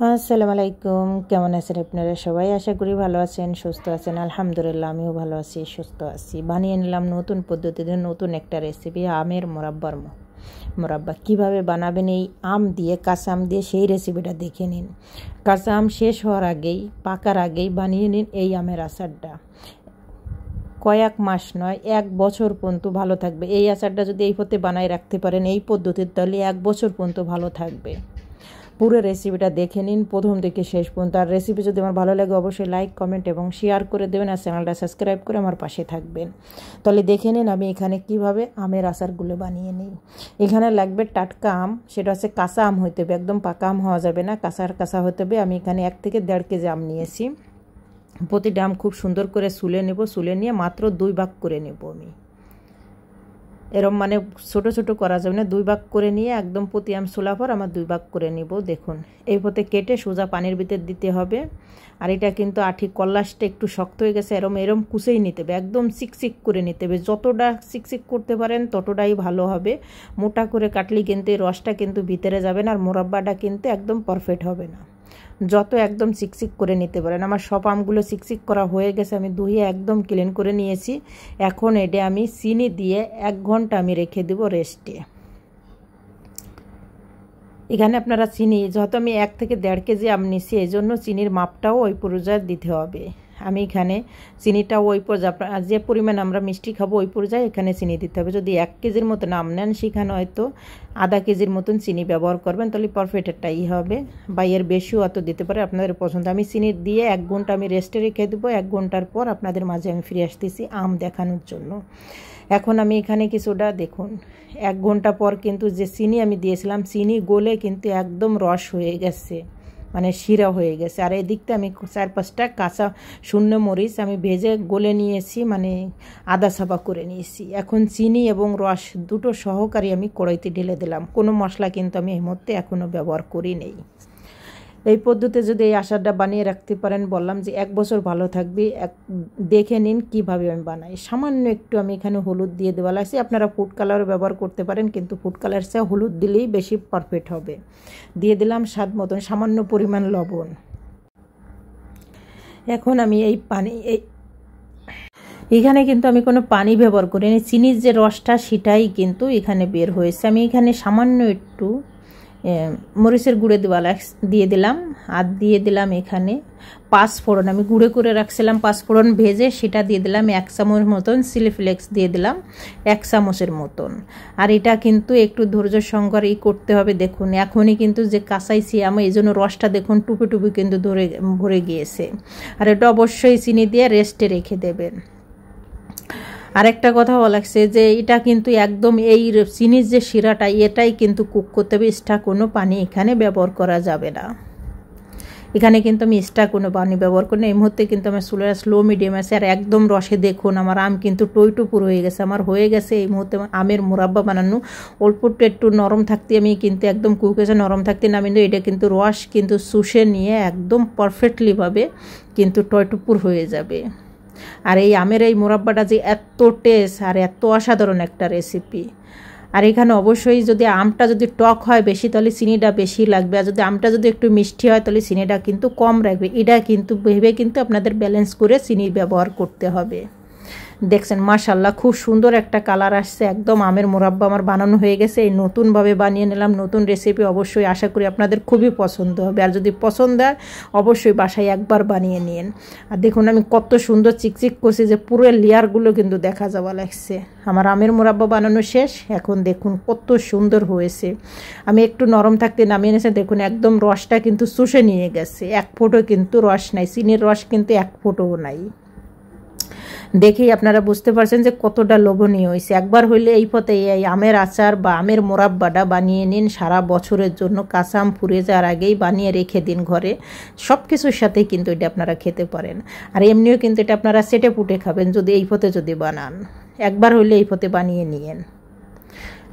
আসসালামু আলাইকুম, কেমন আছেন আপনারা সবাই? আশা করি ভালো আছেন, সুস্থ আছেন। আলহামদুলিল্লাহ আমিও ভালো আছি, সুস্থ আছি। বানিয়ে নিলাম নতুন পদ্ধতিতে নতুন একটা রেসিপি, আমের মোরাব্বা। কিভাবে বানাবেন এই আম দিয়ে, কাঁচা আম দিয়ে, সেই রেসিপিটা দেখে নিন। কাঁচা আম শেষ হওয়ার আগেই, পাকার আগেই বানিয়ে নিন এই আমের আচারটা। কয়েক মাস নয়, 1 বছর পর্যন্ত ভালো থাকবে। এই আচারটা যদি এই পথে বানায় রাখতে পারেন এই পদ্ধতির, তাহলে 1 বছর পর্যন্ত ভালো থাকবে। পুরো রেসিপিটা দেখে নিন প্রথম থেকে শেষ পর্যন্ত। আর রেসিপি যদি আমার ভালো লাগে অবশ্যই লাইক, কমেন্ট এবং শেয়ার করে দেবেন, আর চ্যানেলটা সাবস্ক্রাইব করে আমার পাশে থাকবেন। তাহলে দেখে নিন আমি এখানে কিভাবে আমের আচারগুলো বানিয়ে নিই। এখানে লাগবে টাটকা আম, সেটা হচ্ছে কাঁচা আম হইতে হবে, একদম পাকা আম হওয়া যাবে না, কাঁচা হতে হবে। আমি এখানে 1 থেকে 1.5 কেজি আম নিয়েছি। প্রতিটা আম খুব সুন্দর করে সুলে নেব, সুলে নিয়ে মাত্র 2 ভাগ করে নেব। আমি এরম মানে ছোটো ছোটো করা যাবে না, 2 ভাগ করে নিয়ে একদম প্রতি আম ছোলা পর আমার 2 ভাগ করে নিব। দেখুন এই পথে কেটে সোজা পানির ভিতর দিতে হবে। আর এটা কিন্তু আঠি কল্লাসটা একটু শক্ত হয়ে গেছে, এরম কুচেই নিতে হবে, একদম চিকচিক করে নিতে হবে। যতটা চিকচিক করতে পারেন ততটাই ভালো হবে। মোটা করে কাটলে কিন্তু এই রসটা কিন্তু ভিতরে যাবে না, আর মোরাব্বাটা কিন্তু একদম পারফেক্ট হবে না। যত একদম চিকচিক করে নিতে পারেন। আমার সব আমগুলো চিকচিক করা হয়ে গেছে, আমি ধুয়ে একদম ক্লিন করে নিয়েছি। এখন এটা আমি চিনি দিয়ে 1 ঘন্টা আমি রেখে দেব রেস্টে। এখানে আপনারা চিনি, যেহেতু আমি 1 থেকে 1.5 কেজি আম নিচ্ছি, এই জন্য চিনির মাপটাও ওই পর্যায়ে দিতে হবে। আমি এখানে চিনিটা ওই পর্যায়ে, যে পরিমাণ আমরা মিষ্টি খাবো ওই পর্যায়ে এখানে চিনি দিতে হবে। যদি 1 কেজির মতন আম নেন সেখানে হয়তো আধা কেজির মতন চিনি ব্যবহার করবেন, তাহলে পারফেক্টটাই হবে। বা এর বেশিও অত দিতে পারে, আপনাদের পছন্দ। আমি চিনি দিয়ে 1 ঘন্টা আমি রেস্টে রেখে দেবো। 1 ঘন্টার পর আপনাদের মাঝে আমি ফিরে আসতেছি আম দেখানোর জন্য। এখন আমি এখানে কিছুটা দেখুন, 1 ঘন্টা পর কিন্তু যে চিনি আমি দিয়েছিলাম, চিনি গলে কিন্তু একদম রস হয়ে গেছে, মানে শিরা হয়ে গেছে। আর এদিকটা আমি 4-5টা কাঁচা শূন্য মরিচ আমি ভেজে গলে নিয়েছি, মানে আদা ছাপা করে নিয়েছি। এখন চিনি এবং রস দুটো সহকারী আমি কড়াইতে ঢেলে দিলাম। কোনো মশলা কিন্তু আমি এই মুহূর্তে এখনও ব্যবহার করি নেই। এই পদ্ধতিতে যদি এই আচারটা বানিয়ে রাখতে পারেন, বললাম যে 1 বছর ভালো থাকবে। দেখে নিন কিভাবে আমি বানাই। সামান্য একটু আমি এখানে হলুদ দিয়ে দেওয়া লাগছে, আপনারা ফুড কালারও ব্যবহার করতে পারেন, কিন্তু ফুড কালার চেয়ে হলুদ দিলেই বেশি পারফেক্ট হবে। দিয়ে দিলাম স্বাদ মতন সামান্য পরিমাণ লবণ। এখন আমি এখানে কিন্তু আমি কোনো পানি ব্যবহার করিনি, চিনির যে রসটা সেটাই কিন্তু এখানে বের হয়েছে। আমি এখানে সামান্য একটু মরিচের গুঁড়ো দিয়ে দিলাম, আর দিয়ে দিলাম এখানে 5 ফোড়ন। আমি গুঁড়ো করে রাখছিলাম 5 ফোড়ন ভেজে, সেটা দিয়ে দিলাম 1 চামচ মতন। চিলি ফ্লেক্স দিয়ে দিলাম 1 চামচের মতন। আর এটা কিন্তু একটু ধৈর্য সহকারে করতে হবে। দেখুন এখনই কিন্তু যে কাঁচাইছি আমি, এই জন্য রসটা দেখুন টুপি টুপি কিন্তু ভরে গিয়েছে। আর এটা অবশ্যই চিনি দিয়ে রেস্টে রেখে দেবেন। আরেকটা কথা বলা লাগছে যে এটা কিন্তু একদম এই চিনির যে শিরাটা, এটাই কিন্তু কুক করতে হবে, এক্সট্রা কোনো পানি এখানে ব্যবহার করা যাবে না। এখানে কিন্তু আমি এক্সট্রা কোনো পানি ব্যবহার করি না। এই মুহূর্তে কিন্তু আমার চুলের স্লো মিডিয়াম আছে। আর একদম রসে দেখুন আমার আম কিন্তু টইটুপুর হয়ে গেছে, আমার হয়ে গেছে। এই মুহূর্তে আমের মোরাব্বা বানানো অল্প একটু নরম থাকতে আমি কিন্তু একদম কুকেছে, নরম থাকতে না, কিন্তু এটা কিন্তু রস কিন্তু শুষে নিয়ে একদম পারফেক্টলিভাবে কিন্তু টইটুপুর হয়ে যাবে। আর এই আমের এই মোরাব্বাটা যে এত টেস্ট আর এত অসাধারণ একটা রেসিপি। আর এখানে অবশ্যই যদি আমটা যদি টক হয় বেশি, তাহলে চিনিটা বেশি লাগবে। আর যদি আমটা যদি একটু মিষ্টি হয় তাহলে চিনিটা কিন্তু কম রাখবে। এটা কিন্তু ভেবে কিন্তু আপনাদের ব্যালেন্স করে চিনি ব্যবহার করতে হবে। দেখছেন মাশাআল্লাহ খুব সুন্দর একটা কালার আসছে। একদম আমের মোরাব্বা আমার বানানো হয়ে গেছে। এই নতুনভাবে বানিয়ে নিলাম, নতুন রেসিপি। অবশ্যই আশা করি আপনাদের খুবই পছন্দ হবে। আর যদি পছন্দ হয় অবশ্যই বাসায় একবার বানিয়ে নিন। আর দেখুন আমি কত সুন্দর চিকচিক করছি, যে পুরো লেয়ারগুলো কিন্তু দেখা যাওয়া লাগছে। আমার আমের মোরাব্বা বানানো শেষ। এখন দেখুন কত সুন্দর হয়েছে। আমি একটু নরম থাকতে নামিয়ে নিয়েছি। দেখুন একদম রসটা কিন্তু শুষে নিয়ে গেছে, 1 ফোঁটাও কিন্তু রস নাই, চিনির রস কিন্তু 1 ফোঁটাও নাই। দেখেই আপনারা বুঝতে পারছেন যে কতটা লোভনীয় হয়েছে। একবার হইলে এই পথে এই আমের আচার বা আমের মোরাব্বাটা বানিয়ে নিন সারা বছরের জন্য। কাঁচা আম ফুরিয়ে যাওয়ার আগেই বানিয়ে রেখে দিন ঘরে, সব কিছুর সাথেই কিন্তু এটা আপনারা খেতে পারেন। আর এমনিও কিন্তু এটা আপনারা চেটে পুটে খাবেন যদি এই পথে যদি বানান। একবার হইলে এই পথে বানিয়ে নিয়েন।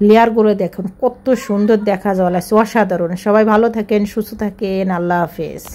লেয়ারগুলো দেখুন কত সুন্দর দেখা যাওয়া লাগছে, অসাধারণ। সবাই ভালো থাকেন, সুস্থ থাকেন, আল্লাহ হাফেজ।